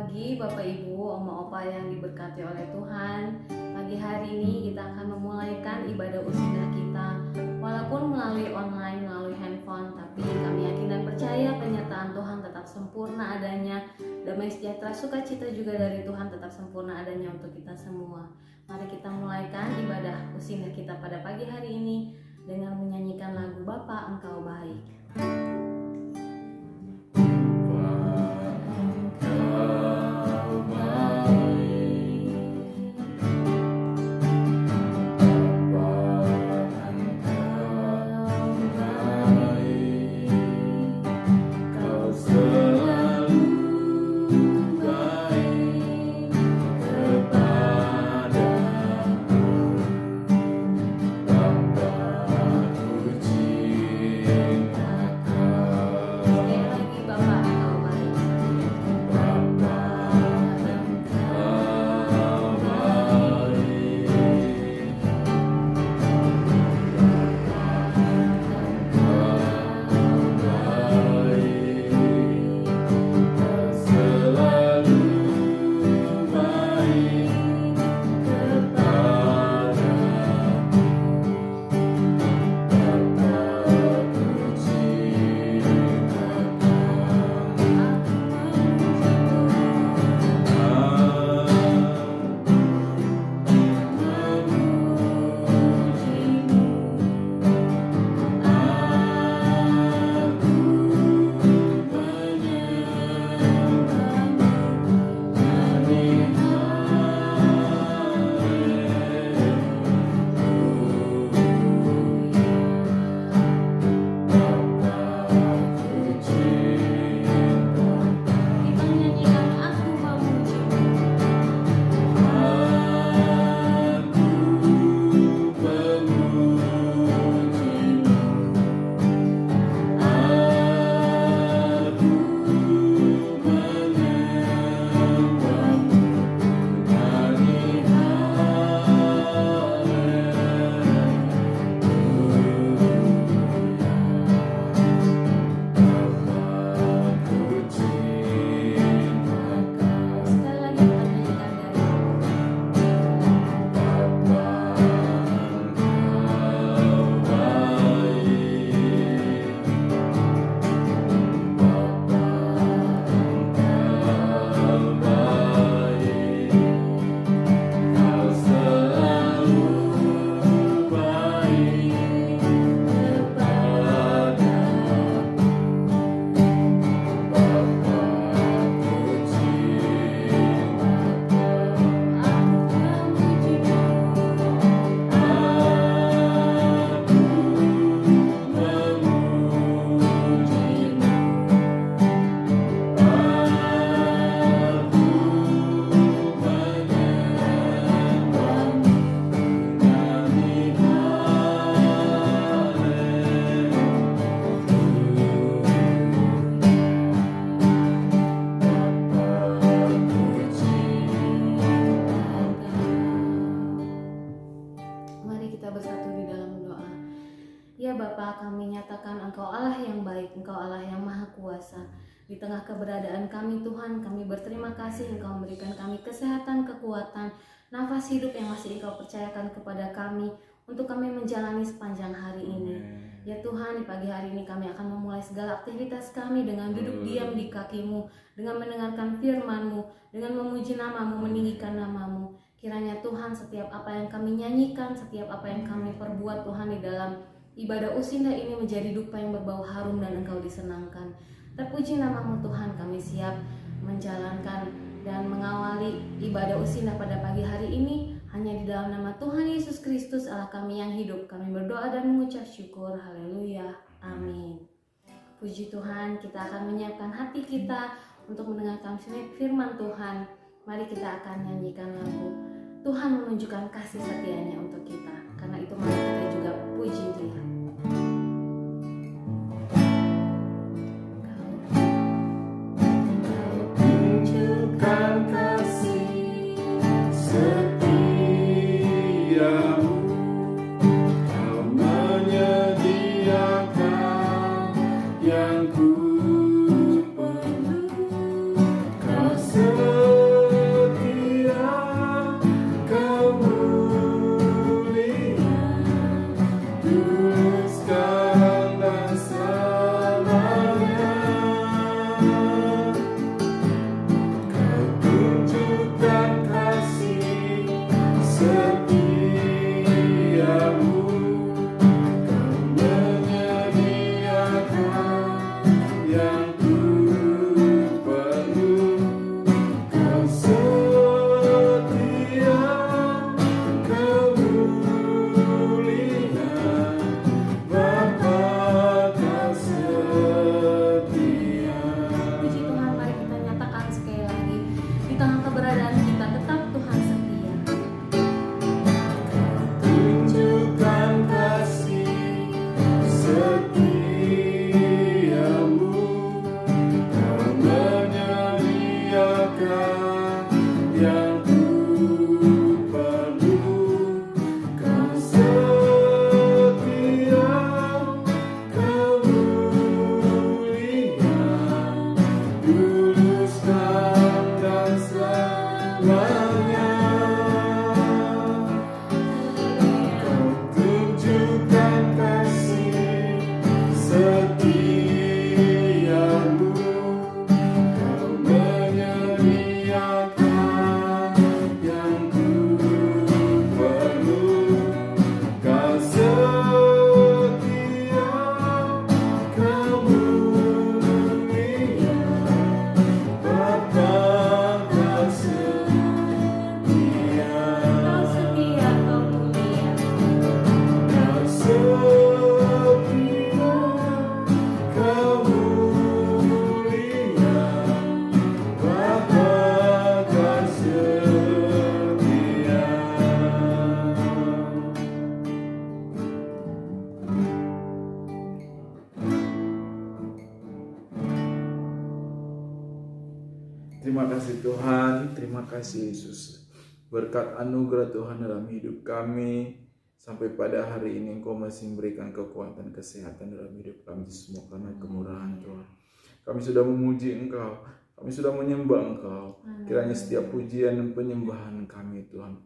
pagi Bapak Ibu, Oma Opa yang diberkati oleh Tuhan. Pagi hari ini kita akan memulaikan ibadah usinah kita walaupun melalui online, melalui handphone, tapi kami yakin dan percaya penyertaan Tuhan tetap sempurna adanya. Damai sejahtera sukacita juga dari Tuhan tetap sempurna adanya untuk kita semua. Mari kita mulaikan ibadah usinah kita pada pagi hari ini dengan menyanyikan lagu Bapa Engkau Baik. Kami nyatakan Engkau Allah yang baik, Engkau Allah yang maha kuasa. Di tengah keberadaan kami Tuhan, kami berterima kasih Engkau memberikan kami kesehatan, kekuatan, nafas hidup yang masih Engkau percayakan kepada kami untuk kami menjalani sepanjang hari ini. Ya Tuhan, di pagi hari ini kami akan memulai segala aktivitas kami dengan duduk diam di kaki-Mu, dengan mendengarkan firman-Mu, dengan memuji nama-Mu, meninggikan nama-Mu. Kiranya Tuhan, setiap apa yang kami nyanyikan, setiap apa yang kami perbuat Tuhan di dalam ibadah usinah ini menjadi dupa yang berbau harum dan Engkau disenangkan. Terpuji nama-Mu Tuhan, kami siap menjalankan dan mengawali ibadah usinah pada pagi hari ini hanya di dalam nama Tuhan Yesus Kristus Allah kami yang hidup. Kami berdoa dan mengucap syukur. Haleluya. Amin. Puji Tuhan, kita akan menyiapkan hati kita untuk mendengarkan firman Tuhan. Mari kita akan nyanyikan lagu Tuhan menunjukkan kasih setia-Nya untuk kita. Karena itu mari kita juga puji Dia. Yang ku perlu, kau Terima kasih Tuhan, terima kasih Yesus. Berkat anugerah Tuhan dalam hidup kami, sampai pada hari ini Engkau masih memberikan kekuatan, kesehatan dalam hidup kami semua karena kemurahan Tuhan. Kami sudah memuji Engkau, kami sudah menyembah Engkau. Kiranya setiap pujian dan penyembahan kami Tuhan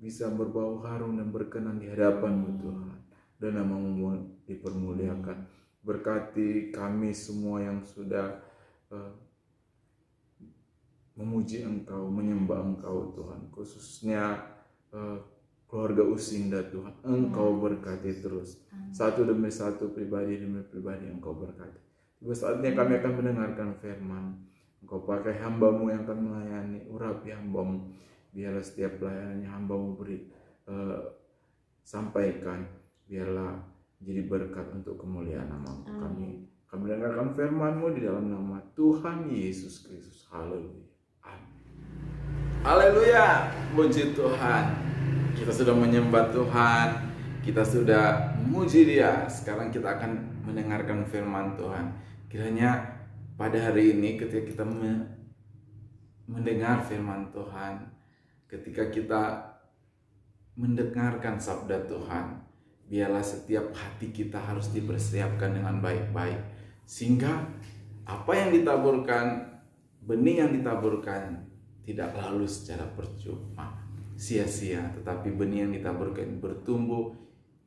bisa berbau harum dan berkenan di hadapan-Mu Tuhan, dan nama-Mu dipermuliakan. Berkati kami semua yang sudah memuji Engkau, menyembah Engkau Tuhan, khususnya keluarga Usinda Tuhan. Engkau berkati terus, satu demi satu, pribadi demi pribadi Engkau berkati. Tiba saatnya kami akan mendengarkan firman. Engkau pakai hamba-Mu yang akan melayani, urapi hamba-Mu. Biarlah setiap pelayanannya hamba-Mu beri sampaikan, biarlah jadi berkat untuk kemuliaan nama kami. Kami dengarkan firman-Mu di dalam nama Tuhan Yesus Kristus. Haleluya. Amin. Haleluya. Puji Tuhan. Kita sudah menyembah Tuhan, kita sudah memuji Dia. Sekarang kita akan mendengarkan firman Tuhan. Kiranya pada hari ini ketika kita mendengar firman Tuhan, ketika kita mendengarkan sabda Tuhan, biarlah setiap hati kita harus dipersiapkan dengan baik-baik, sehingga apa yang ditaburkan, benih yang ditaburkan tidak lalu secara percuma, sia-sia, tetapi benih yang ditaburkan bertumbuh,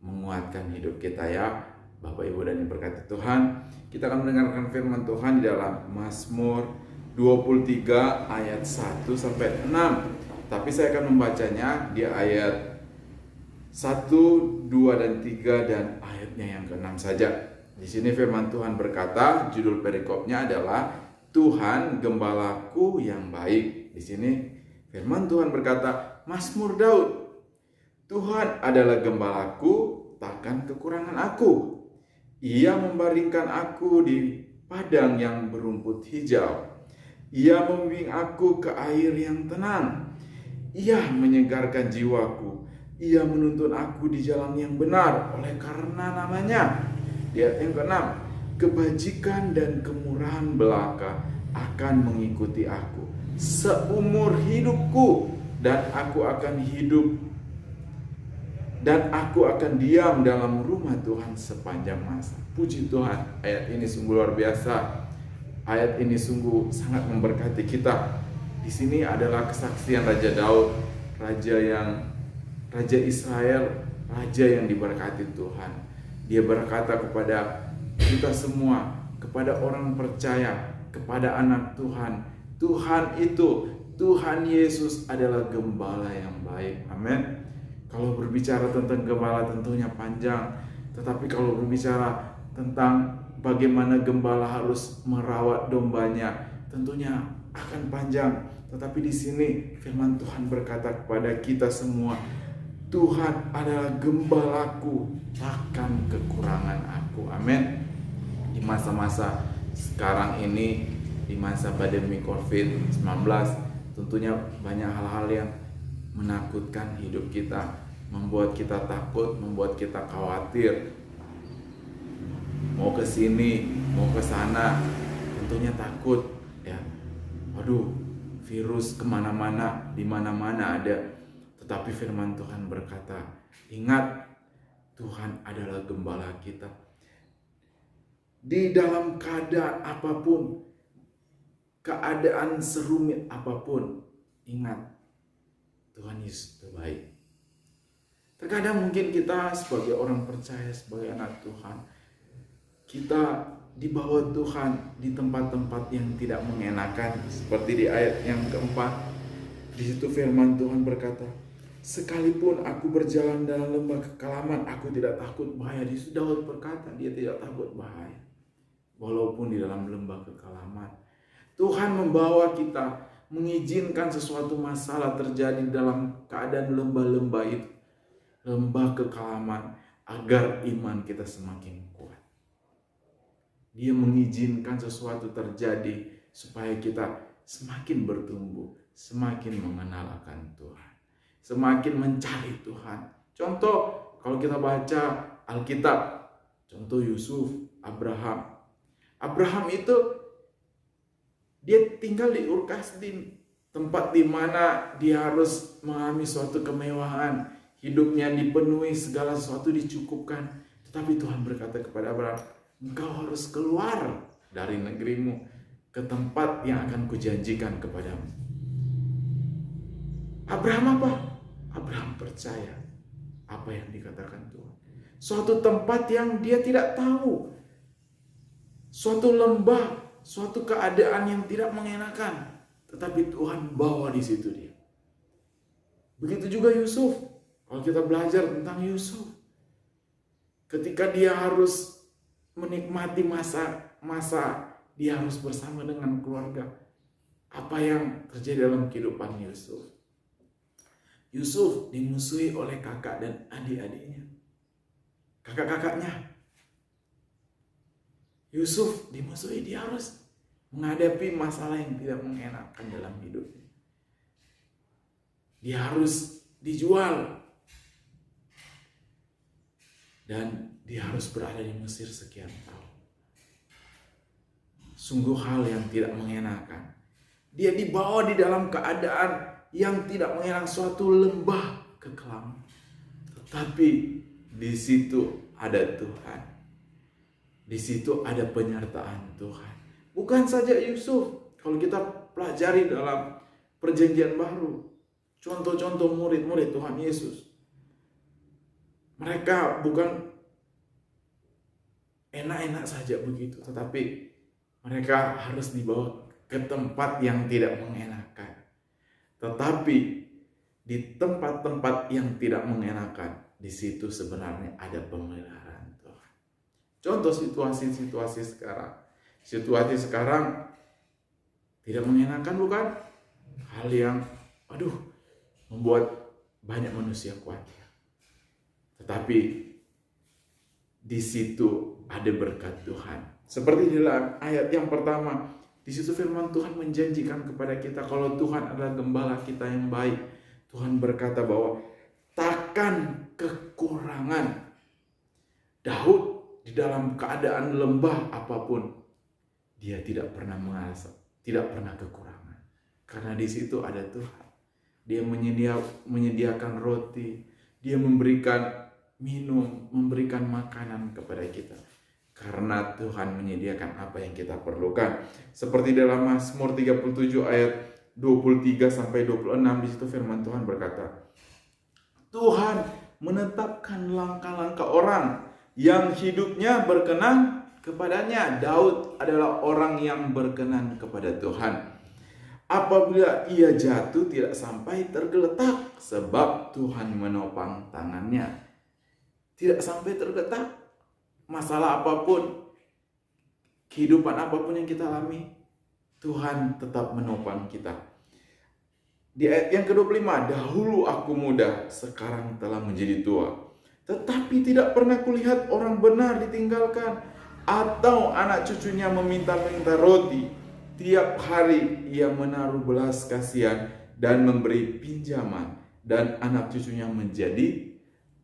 menguatkan hidup kita ya Bapak Ibu dan yang berkati Tuhan. Kita akan mendengarkan firman Tuhan di dalam Mazmur 23 ayat 1 sampai 6. Tapi saya akan membacanya di ayat 1, 2 dan 3 dan ayatnya yang ke-6 saja. Di sini firman Tuhan berkata, judul perikopnya adalah Tuhan Gembalaku yang baik. Di sini firman Tuhan berkata, Mazmur Daud, Tuhan adalah gembalaku, takkan kekurangan aku. Ia membaringkan aku di padang yang berumput hijau. Ia membimbing aku ke air yang tenang. Ia menyegarkan jiwaku. Ia menuntun aku di jalan yang benar oleh karena namanya. Di ayat yang ke-6, kebajikan dan kemurahan belaka akan mengikuti aku seumur hidupku, dan aku akan diam dalam rumah Tuhan sepanjang masa. Puji Tuhan, ayat ini sungguh luar biasa. Ayat ini sungguh sangat memberkati kita. Di sini adalah kesaksian Raja Daud, Raja Israel, raja yang diberkati Tuhan. Dia berkata kepada kita semua, kepada orang percaya, kepada anak Tuhan, Tuhan Yesus adalah gembala yang baik. Amin. Kalau berbicara tentang gembala tentunya panjang, tetapi kalau berbicara tentang bagaimana gembala harus merawat dombanya, tentunya akan panjang. Tetapi di sini firman Tuhan berkata kepada kita semua, Tuhan adalah gembalaku, takkan kekurangan aku. Amin. Di masa-masa sekarang ini, di masa pandemi COVID-19, tentunya banyak hal-hal yang menakutkan hidup kita, membuat kita takut, membuat kita khawatir. Mau ke sini, mau ke sana, tentunya takut ya. Aduh, virus kemana-mana, di mana-mana ada. Tetapi firman Tuhan berkata, ingat, Tuhan adalah gembala kita. Di dalam keadaan apapun, keadaan serumit apapun, ingat, Tuhan Yesus terbaik. Terkadang mungkin kita sebagai orang percaya, sebagai anak Tuhan, kita dibawa Tuhan di tempat-tempat yang tidak mengenakan. Seperti di ayat yang keempat, di situ firman Tuhan berkata, sekalipun aku berjalan dalam lembah kekelaman, aku tidak takut bahaya. Di situ Daud berkata, dia tidak takut bahaya. Walaupun di dalam lembah kekelaman, Tuhan membawa kita, mengizinkan sesuatu masalah terjadi dalam keadaan lembah-lembah itu, lembah kekelaman, agar iman kita semakin kuat. Dia mengizinkan sesuatu terjadi supaya kita semakin bertumbuh, semakin mengenal akan Tuhan, semakin mencari Tuhan. Contoh, kalau kita baca Alkitab, contoh Yusuf, Abraham itu Dia tinggal di Ur Kasdim, tempat di mana dia harus mengalami suatu kemewahan, hidupnya dipenuhi, segala sesuatu dicukupkan. Tetapi Tuhan berkata kepada Abraham, engkau harus keluar dari negerimu ke tempat yang akan kujanjikan kepadamu. Abraham apa? Abraham percaya apa yang dikatakan Tuhan. Suatu tempat yang dia tidak tahu, suatu lembah, suatu keadaan yang tidak mengenakan, tetapi Tuhan bawa di situ dia. Begitu juga Yusuf. Kalau kita belajar tentang Yusuf, ketika dia harus menikmati masa dia harus bersama dengan keluarga, apa yang terjadi dalam kehidupan Yusuf? Yusuf dimusuhi oleh kakak dan adik-adiknya, kakak-kakaknya. Yusuf dimusuhi, dia harus menghadapi masalah yang tidak mengenakan dalam hidupnya. Dia harus dijual dan dia harus berada di Mesir sekian tahun. Sungguh hal yang tidak mengenakan. Dia dibawa di dalam keadaan yang tidak mengenakan, suatu lembah kekelaman. Tetapi di situ ada Tuhan. Di situ ada penyertaan Tuhan. Bukan saja Yusuf, kalau kita pelajari dalam Perjanjian Baru, contoh-contoh murid-murid Tuhan Yesus, mereka bukan enak-enak saja begitu, tetapi mereka harus dibawa ke tempat yang tidak mengenakan. Tetapi di tempat-tempat yang tidak mengenakan, di situ sebenarnya ada pemeliharaan Tuhan. Contoh situasi-situasi sekarang. Situasi sekarang tidak mengenakan, bukan? Hal yang membuat banyak manusia khawatir. Tetapi di situ ada berkat Tuhan. Seperti di dalam ayat yang pertama, di situ firman Tuhan menjanjikan kepada kita kalau Tuhan adalah gembala kita yang baik. Tuhan berkata bahwa takkan kekurangan. Daud di dalam keadaan lembah apapun, dia tidak pernah merasa, tidak pernah kekurangan. Karena di situ ada Tuhan. Dia menyediakan roti, dia memberikan minum, memberikan makanan kepada kita. Karena Tuhan menyediakan apa yang kita perlukan. Seperti dalam Mazmur 37 ayat 23 sampai 26, di situ firman Tuhan berkata, Tuhan menetapkan langkah-langkah orang yang hidupnya berkenan kepadanya. Daud adalah orang yang berkenan kepada Tuhan. Apabila ia jatuh tidak sampai tergeletak, sebab Tuhan menopang tangannya. Tidak sampai tergeletak. Masalah apapun, kehidupan apapun yang kita alami, Tuhan tetap menopang kita. Di ayat yang ke-25, dahulu aku muda, sekarang telah menjadi tua. Tetapi tidak pernah kulihat orang benar ditinggalkan, atau anak cucunya meminta-minta roti. Tiap hari ia menaruh belas kasihan dan memberi pinjaman, dan anak cucunya menjadi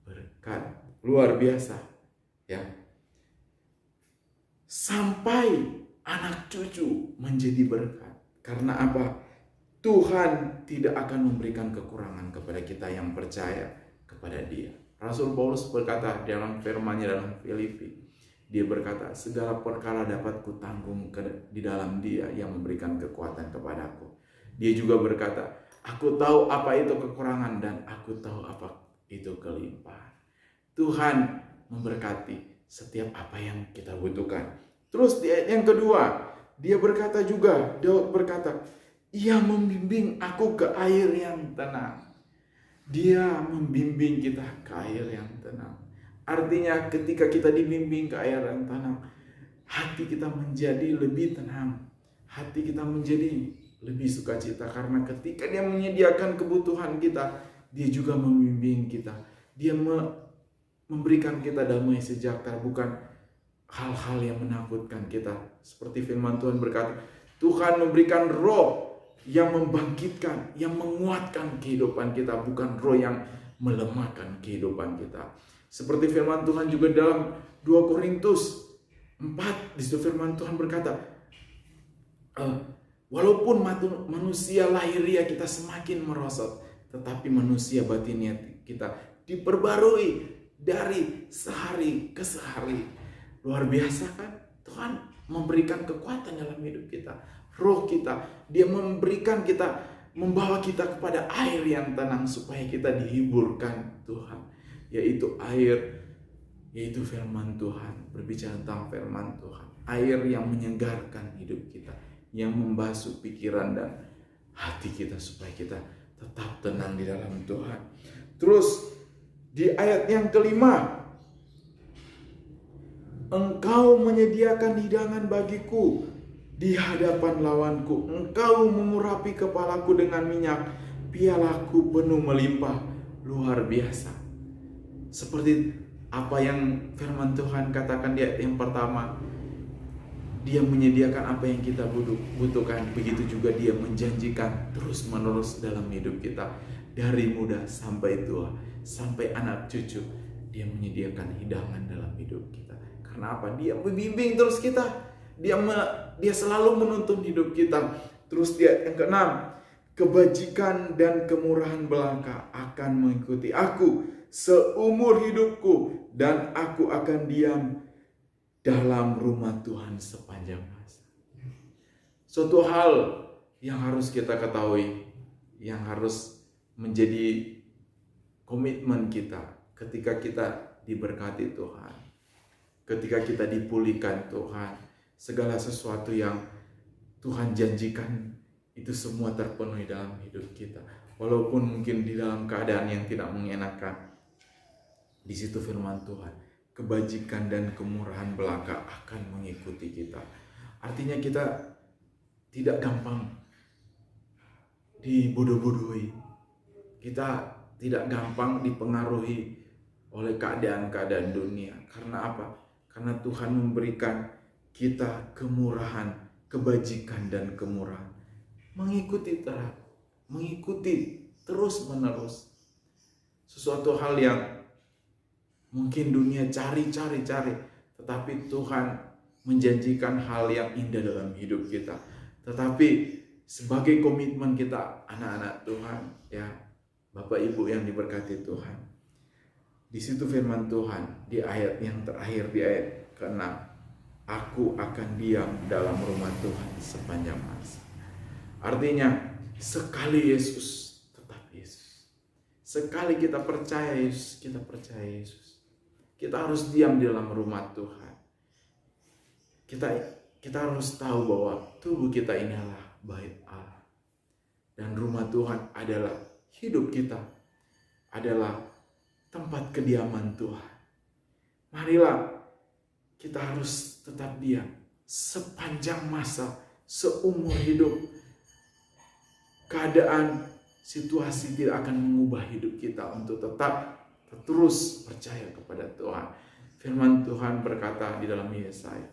berkat. Luar biasa, ya. Sampai anak cucu menjadi berkat. Karena apa? Tuhan tidak akan memberikan kekurangan kepada kita yang percaya kepada Dia. Rasul Paulus berkata dalam firman-Nya dalam Filipi, dia berkata, segala perkara dapat kutanggung di dalam Dia yang memberikan kekuatan kepadaku. Dia juga berkata, aku tahu apa itu kekurangan dan aku tahu apa itu kelimpahan. Tuhan memberkati setiap apa yang kita butuhkan. Terus di ayat yang kedua, dia berkata juga, Daud berkata, ia membimbing aku ke air yang tenang. Dia membimbing kita ke air yang tenang. Artinya ketika kita dibimbing ke air yang tenang, hati kita menjadi lebih tenang. Hati kita menjadi lebih sukacita. Karena ketika Dia menyediakan kebutuhan kita, Dia juga membimbing kita. Dia memberikan kita damai sejahtera, bukan hal-hal yang menakutkan kita. Seperti firman Tuhan berkata, Tuhan memberikan roh yang membangkitkan, yang menguatkan kehidupan kita, bukan roh yang melemahkan kehidupan kita. Seperti firman Tuhan juga dalam 2 Korintus 4, di situ firman Tuhan berkata, Walaupun manusia lahiriah kita semakin merosot, tetapi manusia batinnya kita diperbarui dari sehari ke sehari. Luar biasa kan? Tuhan memberikan kekuatan dalam hidup kita. Roh kita, Dia memberikan kita, membawa kita kepada air yang tenang supaya kita dihiburkan Tuhan. Yaitu air, yaitu firman Tuhan. Berbicara tentang firman Tuhan. Air yang menyegarkan hidup kita, yang membasuh pikiran dan hati kita supaya kita tetap tenang di dalam Tuhan. Terus di ayat yang kelima, Engkau menyediakan hidangan bagiku di hadapan lawanku. Engkau mengurapi kepalaku dengan minyak, pialaku penuh melimpah. Luar biasa. Seperti apa yang firman Tuhan katakan di ayat yang pertama, Dia menyediakan apa yang kita butuhkan. Begitu juga Dia menjanjikan terus menerus dalam hidup kita. Dari muda sampai tua, sampai anak cucu, Dia menyediakan hidangan dalam hidup kita. Karena apa? Dia membimbing terus kita. Dia selalu menuntun hidup kita. Terus di ayat yang ke-6, kebajikan dan kemurahan belaka akan mengikuti aku seumur hidupku, dan aku akan diam dalam rumah Tuhan sepanjang masa. Suatu hal yang harus kita ketahui, yang harus menjadi komitmen kita ketika kita diberkati Tuhan, ketika kita dipulihkan Tuhan, segala sesuatu yang Tuhan janjikan itu semua terpenuhi dalam hidup kita. Walaupun mungkin di dalam keadaan yang tidak mengenakan, di situ firman Tuhan, kebajikan dan kemurahan belaka akan mengikuti kita. Artinya kita tidak gampang dibodoh-bodohi. Kita tidak gampang dipengaruhi oleh keadaan-keadaan dunia. Karena apa? Karena Tuhan memberikan kita kemurahan, kebajikan dan kemurahan. Mengikuti terus menerus. Sesuatu hal yang mungkin dunia cari, tetapi Tuhan menjanjikan hal yang indah dalam hidup kita. Tetapi sebagai komitmen kita, anak-anak Tuhan, ya, Bapak Ibu yang diberkati Tuhan, di situ firman Tuhan di ayat yang terakhir, di ayat ke-6, aku akan diam dalam rumah Tuhan sepanjang masa. Artinya, sekali Yesus, tetap Yesus. Sekali kita percaya Yesus, kita percaya Yesus. Kita harus diam di dalam rumah Tuhan. Kita harus tahu bahwa tubuh kita ini adalah bait Allah. Dan rumah Tuhan adalah hidup kita. Adalah tempat kediaman Tuhan. Marilah kita harus tetap diam sepanjang masa, seumur hidup. Keadaan, situasi tidak akan mengubah hidup kita untuk tetap terus percaya kepada Tuhan. Firman Tuhan berkata di dalam Yesaya,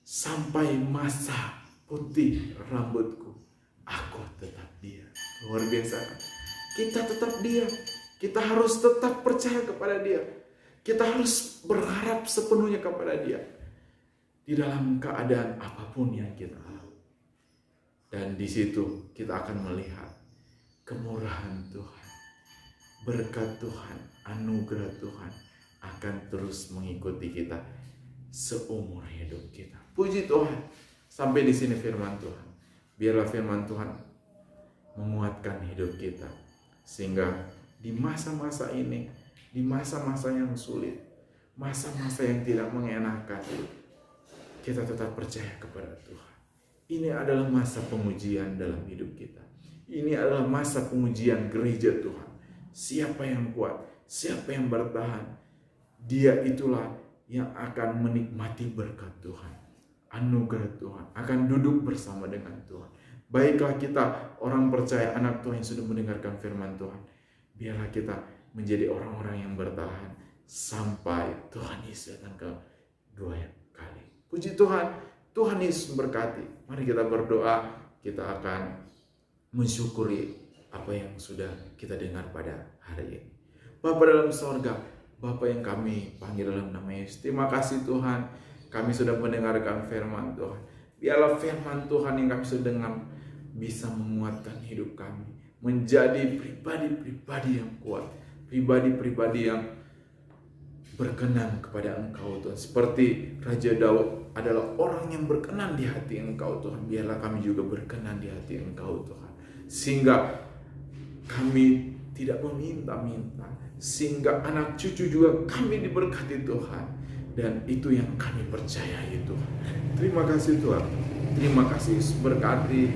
sampai masa putih rambutku, aku tetap diam. Luar biasa. Kita tetap diam. Kita harus tetap percaya kepada Dia. Kita harus berharap sepenuhnya kepada Dia di dalam keadaan apapun yang kita alami. Dan di situ kita akan melihat kemurahan Tuhan, berkat Tuhan, anugerah Tuhan akan terus mengikuti kita seumur hidup kita. Puji Tuhan. Sampai di sini firman Tuhan. Biarlah firman Tuhan menguatkan hidup kita, sehingga di masa-masa ini, di masa-masa yang sulit, masa-masa yang tidak mengenakan, kita tetap percaya kepada Tuhan. Ini adalah masa pengujian dalam hidup kita. Ini adalah masa pengujian gereja Tuhan. Siapa yang kuat, siapa yang bertahan, dia itulah yang akan menikmati berkat Tuhan, anugerah Tuhan, akan duduk bersama dengan Tuhan. Baiklah kita, orang percaya, anak Tuhan yang sudah mendengarkan firman Tuhan, biarlah kita menjadi orang-orang yang bertahan sampai Tuhan Yesus datang kedua kali. Puji Tuhan, Tuhan Yesus memberkati. Mari kita berdoa, kita akan mensyukuri apa yang sudah kita dengar pada hari ini. Bapa dalam sorga, Bapa yang kami panggil dalam nama Yesus, terima kasih Tuhan, kami sudah mendengarkan firman Tuhan. Biarlah firman Tuhan yang kami sudah dengar bisa menguatkan hidup kami, menjadi pribadi-pribadi yang kuat, pribadi-pribadi yang berkenan kepada Engkau Tuhan. Seperti Raja Daud adalah orang yang berkenan di hati Engkau Tuhan. Biarlah kami juga berkenan di hati Engkau Tuhan, sehingga kami tidak meminta-minta, sehingga anak cucu juga kami diberkati Tuhan. Dan itu yang kami percayai Tuhan. Terima kasih Tuhan. Terima kasih, berkati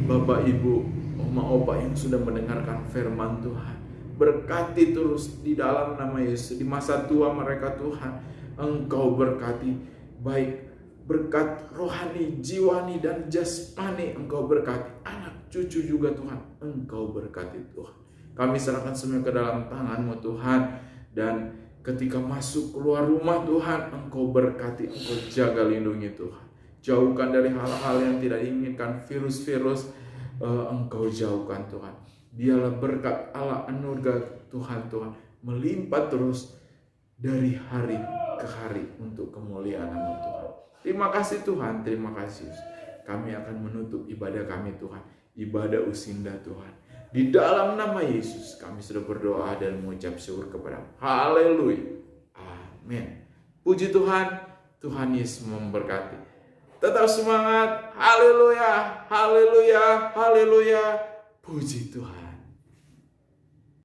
Bapak Ibu, Oma Opa yang sudah mendengarkan firman Tuhan. Berkati terus di dalam nama Yesus. Di masa tua mereka Tuhan, Engkau berkati, baik berkat rohani, jiwani, dan jasmani Engkau berkati. Anak cucu juga Tuhan, Engkau berkati Tuhan. Kami serahkan semua ke dalam tangan-Mu Tuhan. Dan ketika masuk keluar rumah Tuhan, Engkau berkati, Engkau jaga lindungi Tuhan. Jauhkan dari hal-hal yang tidak diinginkan, virus-virus Engkau jauhkan Tuhan. Biarlah berkat Allah anugerah Tuhan melimpah terus dari hari ke hari untuk kemuliaan nama Tuhan. Terima kasih Tuhan, terima kasih. Kami akan menutup ibadah kami Tuhan, ibadah usinda Tuhan. Di dalam nama Yesus kami sudah berdoa dan mengucap syukur kepada Haleluya. Amin. Puji Tuhan, Tuhan Yesus memberkati. Tetap semangat. Haleluya, haleluya, haleluya. Puji Tuhan.